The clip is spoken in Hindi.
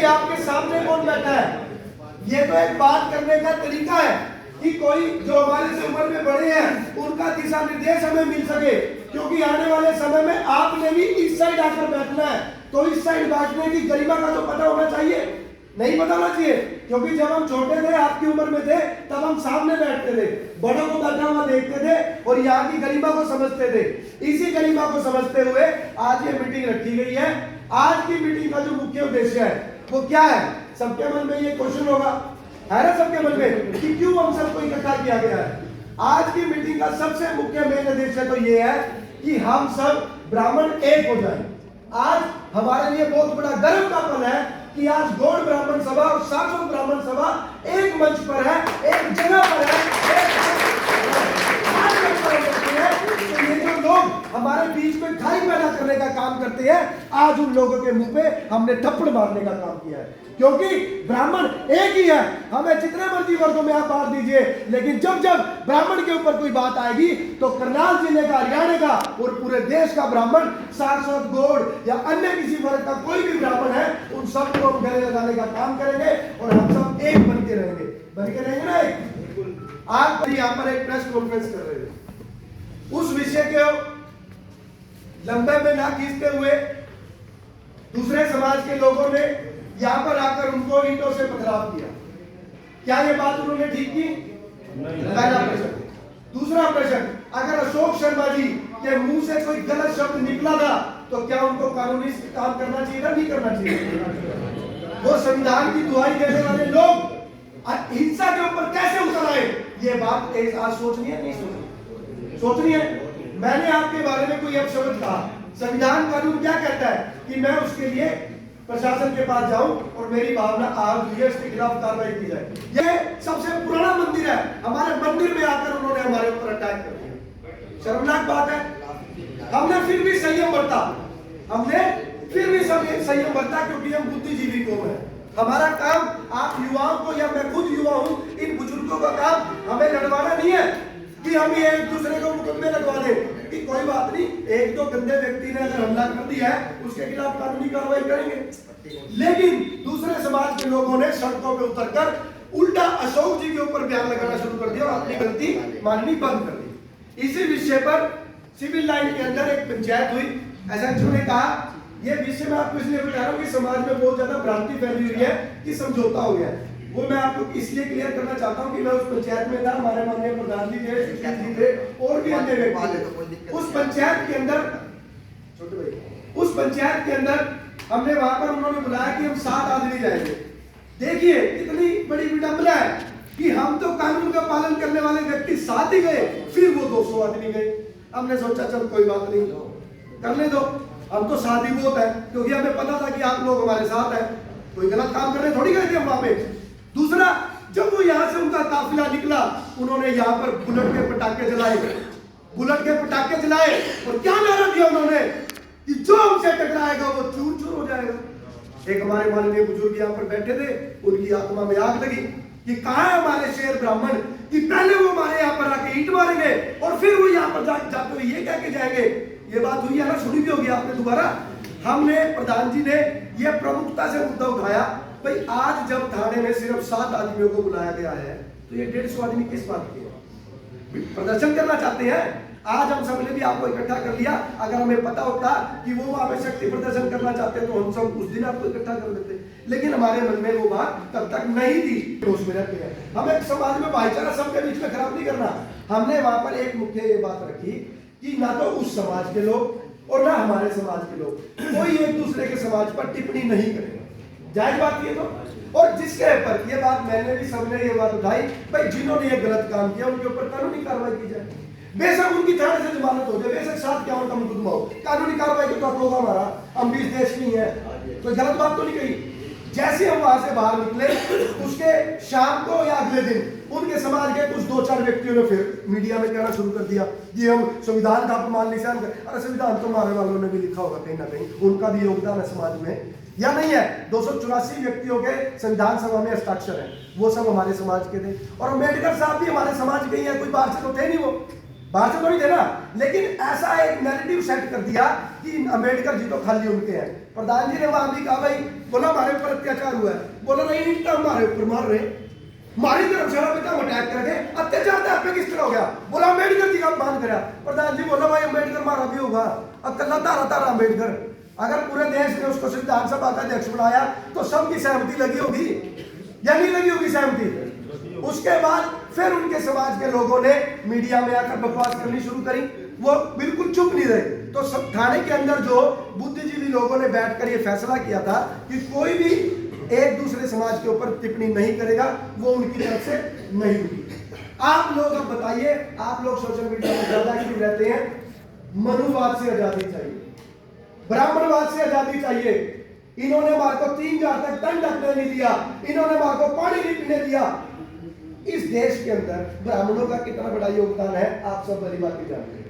आपके सामने कौन बैठा है? ये तो एक बात करने का तरीका है कि कोई जो हमारे से उम्र में बड़े हैं उनका दिशा निर्देश हमें मिल सके, क्योंकि आने वाले समय में आपने भी इस साइड आकर बैठना है। तो इस साइड बैठने की गरिमा का तो पता होना चाहिए, नहीं पता होना चाहिए? क्योंकि जब हम छोटे थे, आपकी उम्र में थे, तब हम सामने बैठते थे, बड़ों को बैठा हुआ देखते थे और यहाँ की गरिमा को समझते थे। इसी गरिमा को समझते हुए आज ये मीटिंग रखी गई है। आज की मीटिंग का जो मुख्य उद्देश्य है वो क्या है? सबके मन में ये क्वेश्चन होगा, है ना सबके मन में, कि क्यों हम सबको इकट्ठा किया गया है? आज की मीटिंग का सबसे मुख्य मेन उद्देश्य तो ये है कि हम सब ब्राह्मण एक हो जाएं। आज हमारे लिए बहुत बड़ा गर्व का पल है कि आज गौड़ ब्राह्मण सभा और साक्षर ब्राह्मण सभा एक मंच पर है, एक जगह पर है, तो ये जो लोग हमारे बीच में खाई पैदा करने का काम करते हैं, आज उन लोगों के मुंह पे हमने थप्पड़ मारने का काम किया है। क्योंकि ब्राह्मण एक ही है, हमें जितने मर्जी वर्गों में आप बांट दीजिए, लेकिन जब जब ब्राह्मण के ऊपर कोई बात आएगी तो करनाल जिले का, हरियाणा का और पूरे देश का ब्राह्मण, सारस्वत, गौड़ या अन्य किसी वर्ग का कोई भी ब्राह्मण है, उन सबको हम गले लगाने का काम करेंगे और हम सब एक बन के रहेंगे। बन के रहेंगे ना एक? आप यहाँ पर एक प्रेस कॉन्फ्रेंस कर रहे हैं, उस विषय के लंबे में ना खींचते हुए दूसरे समाज के लोगों ने यहाँ पर आकर उनको ईंटों से पथराव किया। क्या ये बात उन्होंने ठीक की? पहला प्रश्न। दूसरा प्रश्न, अगर अशोक शर्मा जी के मुंह से कोई गलत शब्द निकला था तो क्या उनको कानूनी काम करना चाहिए या नहीं करना चाहिए? वो संविधान की दुहाई देने वाले लोग हिंसा के ऊपर कैसे उतर आए? ये बात आज सोचनी है, नहीं सोचनी? सोचनी है। मैंने आपके बारे में कोई अपशब्द कहा, संविधान कानून क्या कहता है कि मैं उसके लिए प्रशासन के पास जाऊं और मेरी भावना आज हुई है, इसके खिलाफ कार्रवाई की जाए। ये सबसे पुराना मंदिर है, हमारे मंदिर में आकर उन्होंने हमारे ऊपर अटैक कर दिया। शर्मनाक बात है। हमने फिर भी संयम बरता, हमने फिर भी संयम बरता, क्योंकि हम बुद्धिजीवी कौम है। हमारा काम, आप युवाओं को, या मैं खुद युवा हूं, इन बुजुर्गों का काम हमें लड़वाना नहीं है कि हम ये एक दूसरे को मुकदमे लगवा दें कि कोई बात नहीं, एक दो गंदे व्यक्ति ने अगर हमला कर दिया है उसके खिलाफ कानूनी कार्रवाई करेंगे। लेकिन दूसरे समाज के लोगों ने सड़कों पे उतरकर उल्टा अशोक जी के ऊपर बयान लगाना शुरू कर दिया और अपनी गलती माननी बंद कर दी। इसी विषय पर सिविल लाइन के अंदर एक पंचायत हुई। एसएचओ ने कहा, ये विषय मैं आपको इसलिए बता रहा हूँ कि समाज में बहुत ज्यादा भ्रांति फैली हुई है कि समझौता हो गया है। वो मैं आपको इसलिए क्लियर करना चाहता हूँ कि मैं उस पंचायत में था, हमारे माननीय प्रधान जी थे, जी थे और भी अन्य व्यक्ति। उस पंचायत के अंदर, छोटे भाई, उस पंचायत के अंदर हमने वहां पर, उन्होंने बुलाया कि हम 7 आदमी जाएंगे। देखिए कितनी बड़ी विडंबना है कि हम तो कानून का पालन करने वाले व्यक्ति 7 ही गए, फिर वो 200 आदमी गए। हमने सोचा चल कोई बात नहीं, करने दो, हम तो 7 ही बहुत है, क्योंकि हमें पता था कि आप लोग हमारे साथ हैं, कोई गलत काम करने थोड़ी गए थे हम वहां पे। दूसरा, जब वो यहाँ से उनका काफिला निकला, उन्होंने यहाँ पर बुलेट के पटाखे जलाए, बुलेट के पटाखे जलाए और क्या नारा दिया उन्होंने कि जो हमसे टकराएगा वो चूर चूर हो जाएगा। एक हमारे माननीय बुजुर्ग यहाँ पर बैठे थे, उनकी आत्मा में आग लगी कि कहाँ है हमारे शेर ब्राह्मण कि पहले वो हमारे यहाँ पर आके ईंट मारेंगे और फिर वो यहाँ पर जाते हुए ये कह के जाएंगे। ये बात हुई है ना, सुनी भी होगी आपने दोबारा। हमने, प्रधान जी ने ये प्रमुखता से मुद्दा उठाया, भाई आज जब थाने में सिर्फ 7 आदमियों को बुलाया गया है तो ये 150 आदमी किस बात के प्रदर्शन करना चाहते हैं? आज हम सबने भी आपको इकट्ठा कर लिया। अगर हमें पता होता कि वो वहां पे शक्ति प्रदर्शन करना चाहते तो हम सब उस दिन आपको इकट्ठा कर देते, लेकिन हमारे मन में वो बात तब तक नहीं थी। उसमें रहते हैं, हमें समाज में भाईचारा सबके बीच में खराब नहीं करना। हमने वहां पर एक मुख्य ये बात रखी कि ना तो उस समाज के लोग और ना हमारे समाज के लोग कोई एक दूसरे के समाज पर टिप्पणी नहीं करेगा। जायज बात ये तो। और जिसके ऊपर ये बात, मैंने भी, सबने ये बात उठाई, भाई जिन्होंने ये गलत काम किया उनके ऊपर कानूनी कार्रवाई की जाए। बेशक उनकी थाने से जमानत हो जाए, बेशक 751 का मुकदमा हो, कानूनी कार्रवाई तो आप लोग हमारा, हम भी इस देश नहीं है, कोई गलत बात तो नहीं कही। जैसे हम वहां से बाहर निकले, उसके शाम को या अगले दिन उनके समाज के कुछ 2-4 व्यक्तियों ने फिर मीडिया में कहना शुरू कर दिया ये हम संविधान का अपमान निशान कर। अरे संविधान तो मारने वालों ने भी लिखा होगा कहीं ना कहीं, उनका भी योगदान है समाज में या नहीं है? 284 व्यक्तियों के संविधान सभा में हस्ताक्षर है, वो सब हमारे समाज के थे। और अम्बेडकर साहब भी हमारे समाज के ही है, कोई बाहर से तो थे नहीं, वो बाहर से थोड़ी थे ना, लेकिन ऐसा एक नैरेटिव सेट कर दिया कि अंबेडकर जी तो खाली उनके हैं। प्रधान जी ने वहां भी कहा भाई, बोला हमारे ऊपर अत्याचार हुआ है, बोला नहीं ईंट हमारे ऊपर मार रहे, हमारी धर्मशाला पे तो अटैक करके अत्याचार तो आप पे किस तरह हो गया, बोला अम्बेडकर जी का बात करा। प्रधान जी बोला भाई अम्बेडकर मारा भी होगा, अब कल्ला तारा तारा अम्बेडकर, अगर पूरे देश ने उसको संविधान सभा का अध्यक्ष बनाया तो सबकी सहमति लगी होगी या नहीं लगी होगी सहमति। उसके बाद फिर उनके समाज के लोगों ने मीडिया में आकर बकवास करनी शुरू करी, वो बिल्कुल चुप नहीं रहे। तो सब थाने के अंदर जो बुद्धिजीवी लोगों ने बैठकर ये फैसला किया था कि कोई भी एक दूसरे समाज के ऊपर टिप्पणी नहीं करेगा, वो उनकी तरफ से नहीं हुई। आप लोग अब बताइए, आप लोग सोशल मीडिया में ज्यादा एक्टिव रहते हैं, मनुवाद से आजादी चाहिए, ब्राह्मणवाद से आजादी चाहिए। इन्होंने मार को 3000 तक तन ढकने नहीं दिया, इन्होंने मार को पानी नहीं पीने दिया। इस देश के अंदर ब्राह्मणों का कितना बड़ा योगदान है, आप सब बड़ी बात जानते हैं।